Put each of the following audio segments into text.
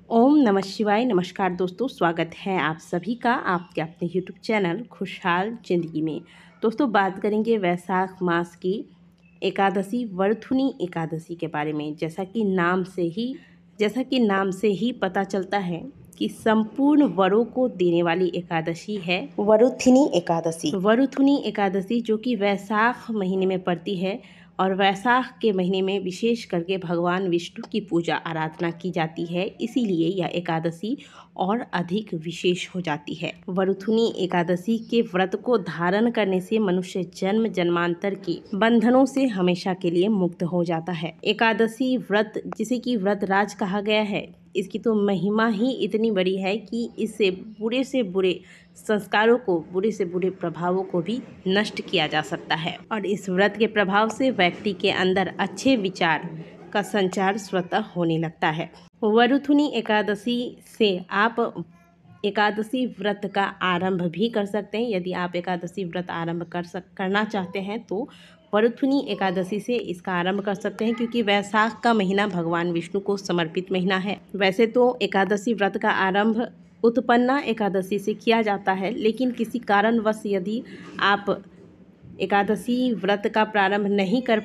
ओम नमः शिवाय। नमस्कार दोस्तों, स्वागत है आप सभी का आपके अपने यूट्यूब चैनल खुशहाल ज़िंदगी में। दोस्तों, बात करेंगे वैशाख मास की एकादशी वरथुनी एकादशी के बारे में। जैसा कि नाम से ही पता चलता है कि संपूर्ण वरों को देने वाली एकादशी है वरुथिनी एकादशी। वरुथिनी एकादशी जो कि वैशाख महीने में पड़ती है और वैशाख के महीने में विशेष करके भगवान विष्णु की पूजा आराधना की जाती है, इसीलिए यह एकादशी और अधिक विशेष हो जाती है। वरुथिनी एकादशी के व्रत को धारण करने से मनुष्य जन्म जन्मांतर के बंधनों से हमेशा के लिए मुक्त हो जाता है। एकादशी व्रत, जिसे कि व्रत राज कहा गया है, इसकी तो महिमा ही इतनी बड़ी है कि इससे बुरे से बुरे संस्कारों को, बुरे से बुरे प्रभावों को भी नष्ट किया जा सकता है और इस व्रत के प्रभाव से व्यक्ति के अंदर अच्छे विचार का संचार स्वतः होने लगता है। वरुथिनी एकादशी से आप एकादशी व्रत का आरंभ भी कर सकते हैं। यदि आप एकादशी व्रत आरंभ करना चाहते हैं तो वरुथिनी एकादशी से इसका आरंभ कर सकते हैं, क्योंकि वैशाख का महीना भगवान विष्णु को समर्पित महीना है। वैसे तो एकादशी व्रत का आरंभ उत्पन्ना एकादशी से किया जाता है, लेकिन किसी कारणवश यदि आप एकादशी व्रत का प्रारंभ नहीं कर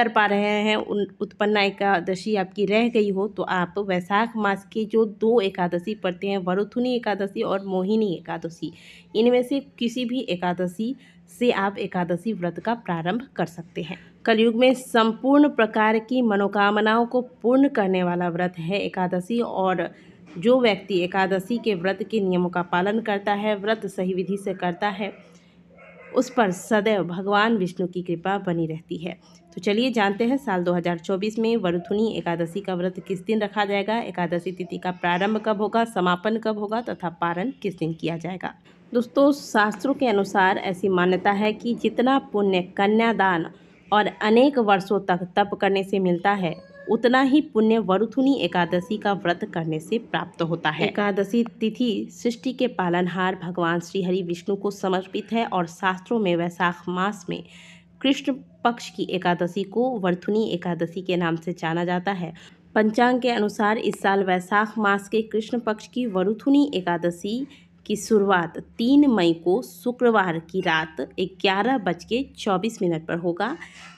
पा रहे हैं, उत्पन्ना एकादशी आपकी रह गई हो, तो आप वैशाख मास के जो 2 एकादशी पड़ते हैं, वरुथिनी एकादशी और मोहिनी एकादशी, इनमें से किसी भी एकादशी से आप एकादशी व्रत का प्रारंभ कर सकते हैं। कलयुग में संपूर्ण प्रकार की मनोकामनाओं को पूर्ण करने वाला व्रत है एकादशी, और जो व्यक्ति एकादशी के व्रत के नियमों का पालन करता है, व्रत सही विधि से करता है, उस पर सदैव भगवान विष्णु की कृपा बनी रहती है। तो चलिए जानते हैं साल 2024 में वरुथिनी एकादशी का व्रत किस दिन रखा जाएगा, एकादशी तिथि का प्रारंभ कब होगा, समापन कब होगा तथा पारण किस दिन किया जाएगा। दोस्तों, शास्त्रों के अनुसार ऐसी मान्यता है कि जितना पुण्य कन्यादान और अनेक वर्षों तक तप करने से मिलता है, उतना ही पुण्य वरुथिनी एकादशी का व्रत करने से प्राप्त होता है। एकादशी तिथि सृष्टि के पालनहार भगवान श्री हरि विष्णु को समर्पित है और शास्त्रों में वैशाख मास में कृष्ण पक्ष की एकादशी को वरुथिनी एकादशी के नाम से जाना जाता है। पंचांग के अनुसार इस साल वैशाख मास के कृष्ण पक्ष की वरुथिनी एकादशी की शुरुआत 3 मई को शुक्रवार की रात 11:24 पर होगा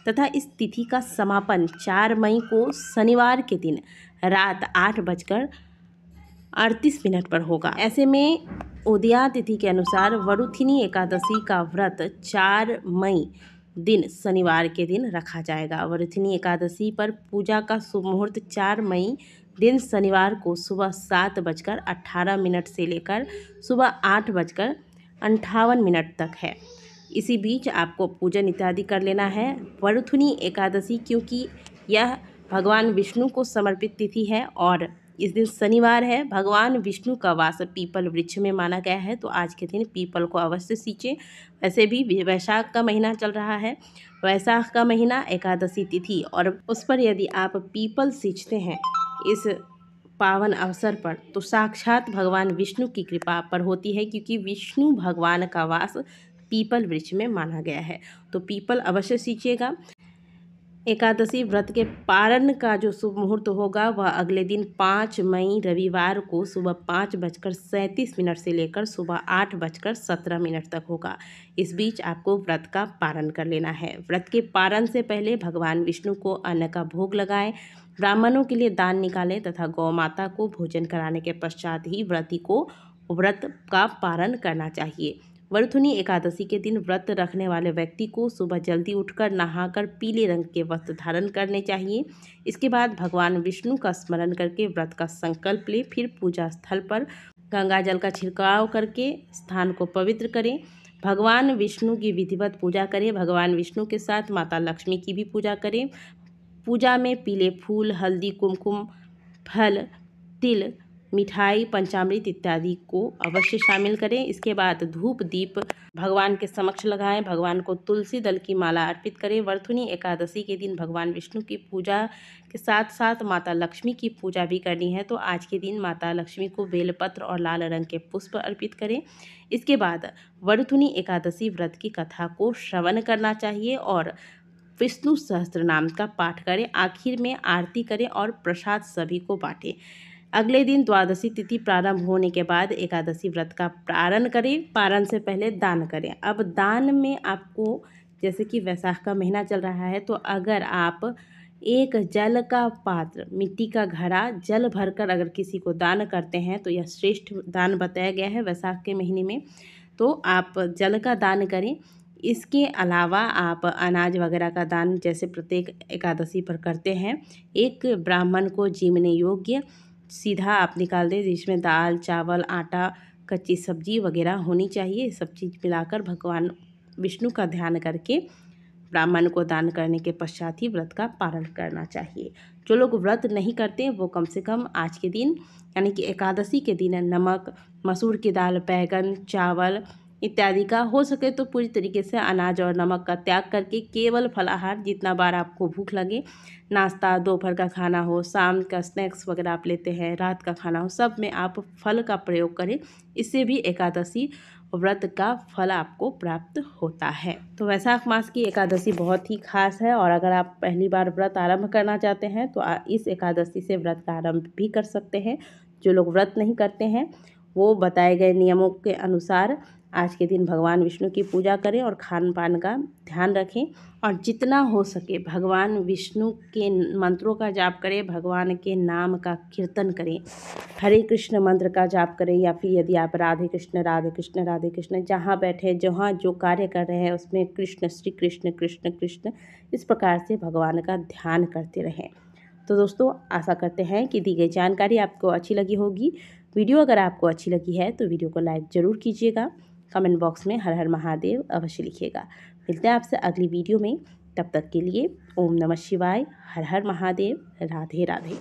तथा इस तिथि का समापन 4 मई को शनिवार के दिन रात 8:38 पर होगा। ऐसे में उदया तिथि के अनुसार वरुथिनी एकादशी का व्रत 4 मई दिन शनिवार के दिन रखा जाएगा। वरुथिनी एकादशी पर पूजा का शुभ मुहूर्त 4 मई दिन शनिवार को सुबह 7:18 से लेकर सुबह 8:58 तक है। इसी बीच आपको पूजन इत्यादि कर लेना है। वरुथिनी एकादशी, क्योंकि यह भगवान विष्णु को समर्पित तिथि है और इस दिन शनिवार है, भगवान विष्णु का वास पीपल वृक्ष में माना गया है, तो आज के दिन पीपल को अवश्य सींचें। वैसे भी वैशाख का महीना चल रहा है, वैशाख का महीना एकादशी तिथि, और उस पर यदि आप पीपल सींचते हैं इस पावन अवसर पर, तो साक्षात भगवान विष्णु की कृपा पर होती है, क्योंकि विष्णु भगवान का वास पीपल वृक्ष में माना गया है। तो पीपल अवश्य सींचिएगा। एकादशी व्रत के पारण का जो शुभ मुहूर्त होगा वह अगले दिन 5 मई रविवार को सुबह 5:37 से लेकर सुबह 8:17 तक होगा। इस बीच आपको व्रत का पारण कर लेना है। व्रत के पारण से पहले भगवान विष्णु को अन्न का भोग लगाएं, ब्राह्मणों के लिए दान निकालें तथा गौ माता को भोजन कराने के पश्चात ही व्रती को व्रत का पारण करना चाहिए। वरुथिनी एकादशी के दिन व्रत रखने वाले व्यक्ति को सुबह जल्दी उठकर नहाकर पीले रंग के वस्त्र धारण करने चाहिए। इसके बाद भगवान विष्णु का स्मरण करके व्रत का संकल्प ले, फिर पूजा स्थल पर गंगा जल का छिड़काव करके स्थान को पवित्र करें। भगवान विष्णु की विधिवत पूजा करें। भगवान विष्णु के साथ माता लक्ष्मी की भी पूजा करें। पूजा में पीले फूल, हल्दी, कुमकुम, फल, तिल, मिठाई, पंचामृत इत्यादि को अवश्य शामिल करें। इसके बाद धूप दीप भगवान के समक्ष लगाएं। भगवान को तुलसी दल की माला अर्पित करें। वरुथिनी एकादशी के दिन भगवान विष्णु की पूजा के साथ साथ माता लक्ष्मी की पूजा भी करनी है, तो आज के दिन माता लक्ष्मी को बेलपत्र और लाल रंग के पुष्प अर्पित करें। इसके बाद वरुथिनी एकादशी व्रत की कथा को श्रवण करना चाहिए और विष्णु सहस्त्र नाम का पाठ करें। आखिर में आरती करें और प्रसाद सभी को बांटें। अगले दिन द्वादशी तिथि प्रारंभ होने के बाद एकादशी व्रत का पारण करें। पारण से पहले दान करें। अब दान में आपको, जैसे कि वैशाख का महीना चल रहा है, तो अगर आप एक जल का पात्र, मिट्टी का घड़ा जल भरकर अगर किसी को दान करते हैं तो यह श्रेष्ठ दान बताया गया है वैशाख के महीने में। तो आप जल का दान करें। इसके अलावा आप अनाज वगैरह का दान जैसे प्रत्येक एकादशी पर करते हैं, एक ब्राह्मण को जीवने योग्य सीधा आप निकाल दें, जिसमें दाल, चावल, आटा, कच्ची सब्जी वगैरह होनी चाहिए। सब चीज़ मिलाकर भगवान विष्णु का ध्यान करके ब्राह्मण को दान करने के पश्चात ही व्रत का पारण करना चाहिए। जो लोग व्रत नहीं करते वो कम से कम आज के दिन यानी कि एकादशी के दिन नमक, मसूर की दाल, बैंगन, चावल इत्यादि का हो सके तो पूरी तरीके से अनाज और नमक का त्याग करके केवल फलाहार, जितना बार आपको भूख लगे, नाश्ता, दोपहर का खाना हो, शाम का स्नैक्स वगैरह आप लेते हैं, रात का खाना हो, सब में आप फल का प्रयोग करें। इससे भी एकादशी व्रत का फल आपको प्राप्त होता है। तो वैशाख मास की एकादशी बहुत ही खास है और अगर आप पहली बार व्रत आरंभ करना चाहते हैं तो इस एकादशी से व्रत का आरंभ भी कर सकते हैं। जो लोग व्रत नहीं करते हैं वो बताए गए नियमों के अनुसार आज के दिन भगवान विष्णु की पूजा करें और खान पान का ध्यान रखें और जितना हो सके भगवान विष्णु के मंत्रों का जाप करें, भगवान के नाम का कीर्तन करें, हरे कृष्ण मंत्र का जाप करें, या फिर यदि आप राधे कृष्ण राधे कृष्ण राधे कृष्ण जहाँ बैठे, जहाँ जो कार्य कर रहे हैं उसमें कृष्ण श्री कृष्ण कृष्ण कृष्ण इस प्रकार से भगवान का ध्यान करते रहें। तो दोस्तों, आशा करते हैं कि दी गई जानकारी आपको अच्छी लगी होगी। वीडियो अगर आपको अच्छी लगी है तो वीडियो को लाइक ज़रूर कीजिएगा। कमेंट बॉक्स में हर हर महादेव अवश्य लिखिएगा। मिलते हैं आपसे अगली वीडियो में। तब तक के लिए ओम नमः शिवाय, हर हर महादेव, राधे राधे।